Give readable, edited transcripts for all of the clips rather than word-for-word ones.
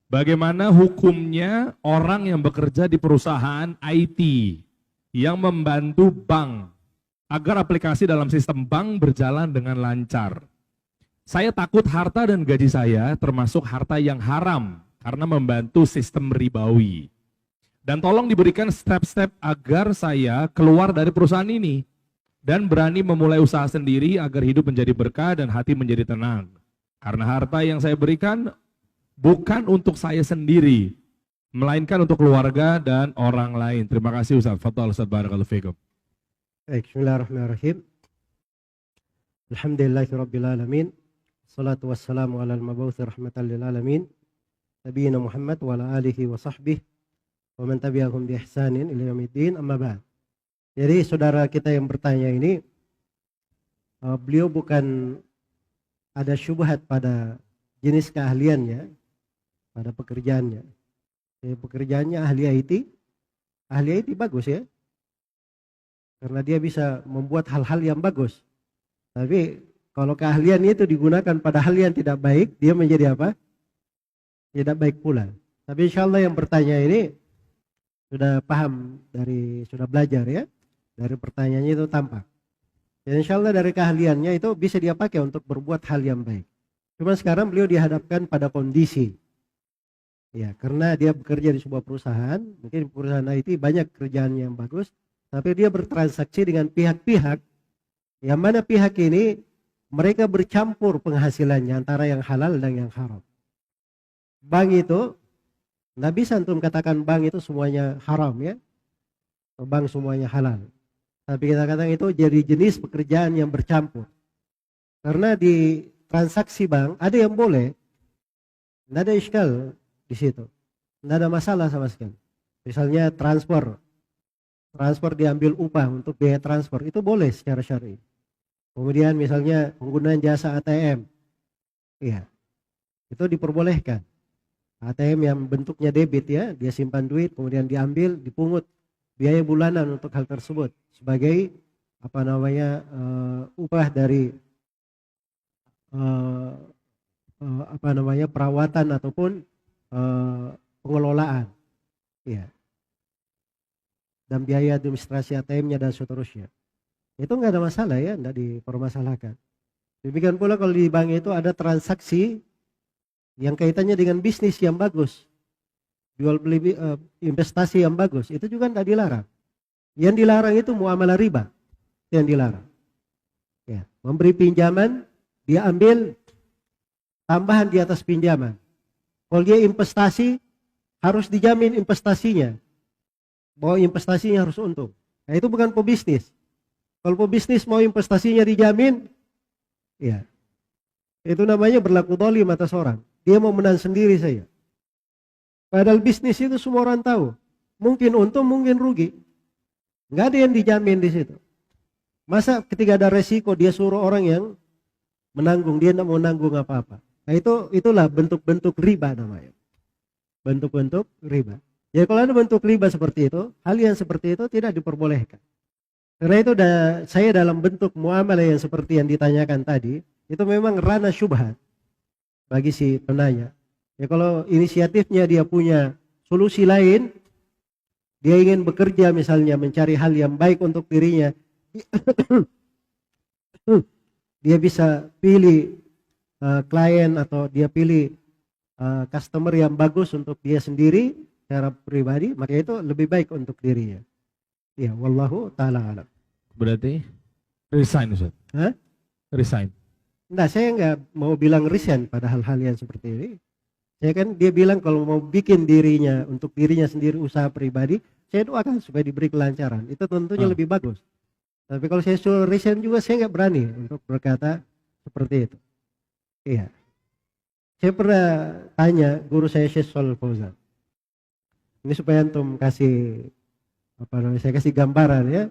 Bagaimana hukumnya orang yang bekerja di perusahaan IT yang membantu bank agar aplikasi dalam sistem bank berjalan dengan lancar? Saya takut harta dan gaji saya termasuk harta yang haram karena membantu sistem ribawi. Dan tolong diberikan step-step agar saya keluar dari perusahaan ini dan berani memulai usaha sendiri agar hidup menjadi berkah dan hati menjadi tenang. Karena harta yang saya berikan bukan untuk saya sendiri, melainkan untuk keluarga dan orang lain. Terima kasih Ustaz. Fadhal Ustaz, barakallahu fikum. Baik, bismillahirrahmanirrahim. Alhamdulillahirabbil alamin. Salatu wassalamu ala al-mab'uts rahmatan lil alamin. Nabiyina Muhammad wa ala alihi wa sahbihi wa man tabi'ahum bi ihsanin ila yaumiddin, amma ba'd. Jadi saudara kita yang bertanya ini, beliau bukan ada syubhat pada jenis keahliannya, pada pekerjaannya. Jadi pekerjaannya ahli IT bagus ya, karena dia bisa membuat hal-hal yang bagus. Tapi kalau keahliannya itu digunakan pada hal yang tidak baik, dia menjadi apa? Tidak baik pula. Tapi insya Allah yang bertanya ini sudah paham, sudah belajar ya, dari pertanyaannya itu tampak. Dan insya Allah dari keahliannya itu bisa dia pakai untuk berbuat hal yang baik. Cuma sekarang beliau dihadapkan pada kondisi, ya, karena dia bekerja di sebuah perusahaan, mungkin perusahaan IT banyak kerjaan yang bagus, tapi dia bertransaksi dengan pihak-pihak yang mana pihak ini mereka bercampur penghasilannya antara yang halal dan yang haram. Bank itu nggak bisa antum katakan bank itu semuanya haram ya, bank semuanya halal. Tapi kita katakan itu jadi jenis pekerjaan yang bercampur. Karena di transaksi bank ada yang boleh, nggak ada iskal di situ, nggak ada masalah sama sekali. Misalnya transfer diambil upah untuk biaya transfer, itu boleh secara syar'i. Kemudian misalnya penggunaan jasa ATM, iya, itu diperbolehkan. ATM yang bentuknya debit ya, dia simpan duit, kemudian diambil, dipungut biaya bulanan untuk hal tersebut sebagai upah dari perawatan ataupun pengelolaan, ya, dan biaya administrasi ATM-nya dan seterusnya. Itu nggak ada masalah ya, nggak dipermasalahkan. Demikian pula kalau di bank itu ada transaksi yang kaitannya dengan bisnis yang bagus, jual beli investasi yang bagus, itu juga nggak dilarang. Yang dilarang itu muamalah riba, yang dilarang. Ya, memberi pinjaman, dia ambil tambahan di atas pinjaman. Kalau dia investasi, harus dijamin investasinya, bahwa investasinya harus untung. Nah, itu bukan pebisnis. Kalau pebisnis mau investasinya dijamin, ya, itu namanya berlaku zalim atas orang. Dia mau menang sendiri saja. Padahal bisnis itu semua orang tahu. Mungkin untung, mungkin rugi. Nggak ada yang dijamin di situ. Masa ketika ada resiko dia suruh orang yang menanggung, dia tidak mau nanggung apa-apa. Nah itulah bentuk-bentuk riba namanya. Bentuk-bentuk riba. Jadi kalau ada bentuk riba seperti itu, hal yang seperti itu tidak diperbolehkan. Karena itu saya dalam bentuk muamalah yang seperti yang ditanyakan tadi, itu memang ranah syubhat bagi si penanya. Ya kalau inisiatifnya dia punya solusi lain, dia ingin bekerja misalnya mencari hal yang baik untuk dirinya, dia bisa pilih klien atau dia pilih customer yang bagus untuk dia sendiri secara pribadi, maka itu lebih baik untuk dirinya. Ya, wallahu ta'ala alam. Berarti resign Ustaz. Hah? Resign. Nah, saya nggak mau bilang resign pada hal-hal yang seperti ini. Saya kan dia bilang kalau mau bikin dirinya untuk dirinya sendiri usaha pribadi, saya doakan supaya diberi kelancaran. Itu tentunya lebih bagus. Tapi kalau saya suruh resign juga saya nggak berani untuk berkata seperti itu. Iya. Saya pernah tanya guru saya Syekh Shalal Fauzan. Ini supaya antum kasih saya kasih gambaran ya,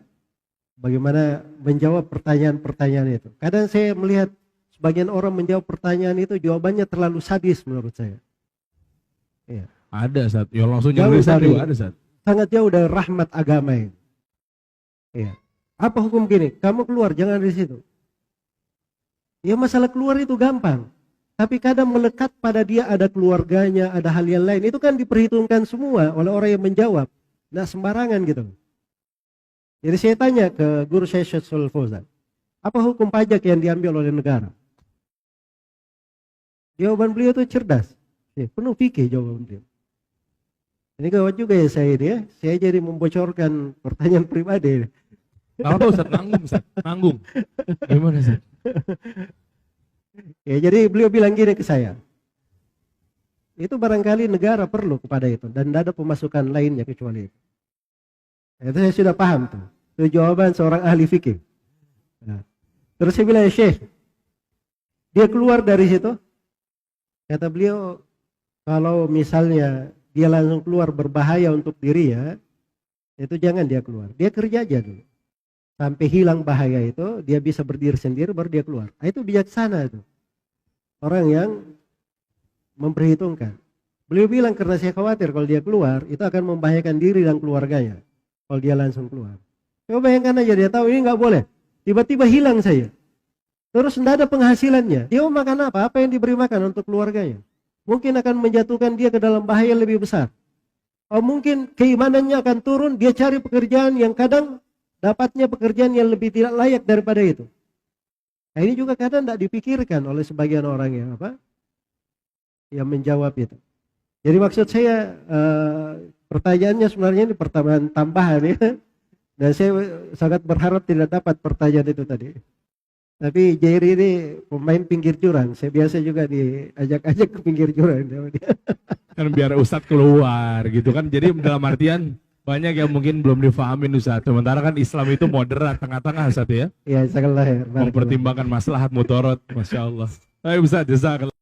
bagaimana menjawab pertanyaan-pertanyaan itu. Kadang saya melihat sebagian orang menjawab pertanyaan itu jawabannya terlalu sadis menurut saya. Iya. Ada Ustaz, ya langsung nyuruh resign juga ada Ustaz. Sangat jauh dari rahmat agama ini. Iya. Apa hukum gini? Kamu keluar, jangan di situ. Ya masalah keluar itu gampang. Tapi kadang melekat pada dia ada keluarganya, ada hal yang lain. Itu kan diperhitungkan semua oleh orang yang menjawab. Nggak sembarangan gitu. Jadi saya tanya ke guru saya Syekh Shalal Fauzan, apa hukum pajak yang diambil oleh negara? Jawaban beliau itu cerdas. Ya, penuh fikih jawaban beliau. Ini gawat juga ya saya ini ya. Saya jadi membocorkan pertanyaan pribadi. Apa Ustaz? Nanggung Ustaz, nanggung. Gimana Ustaz? Ya, jadi beliau bilang gini ke saya. Itu barangkali negara perlu kepada itu dan tidak ada pemasukan lainnya kecuali itu. Itu saya sudah paham tuh. Itu jawaban seorang ahli fikih. Nah, terus saya bilang, Syekh, dia keluar dari situ. Kata beliau, kalau misalnya dia langsung keluar berbahaya untuk diri ya, itu jangan dia keluar. Dia kerja aja dulu. Sampai hilang bahaya itu, dia bisa berdiri sendiri baru dia keluar. Nah, itu bijaksana itu. Orang yang memperhitungkan. Beliau bilang karena saya khawatir kalau dia keluar, itu akan membahayakan diri dan keluarganya. Kalau dia langsung keluar. Coba bayangkan aja, dia tahu ini nggak boleh. Tiba-tiba hilang saya. Terus tidak ada penghasilannya. Dia mau makan apa? Apa yang diberi makan untuk keluarganya? Mungkin akan menjatuhkan dia ke dalam bahaya lebih besar. Oh, mungkin keimanannya akan turun, dia cari pekerjaan yang kadang dapatnya pekerjaan yang lebih tidak layak daripada itu. Nah, ini juga kadang tidak dipikirkan oleh sebagian orang yang yang menjawab itu. Jadi maksud saya pertanyaannya sebenarnya ini pertanyaan tambahan ya. Dan saya sangat berharap tidak dapat pertanyaan itu tadi. Tapi Jerry ini pemain pinggir jurang. Saya biasa juga diajak-ajak ke pinggir jurang. Kan biar Ustadz keluar gitu kan. Jadi dalam artian banyak yang mungkin belum difahamin Ustadz. Sementara kan Islam itu moderat, tengah-tengah Ustadz ya. Iya, sangat lahir. Mempertimbangkan maslahat mudarat, Masya Allah. Ayo Ustadz, jazakallah.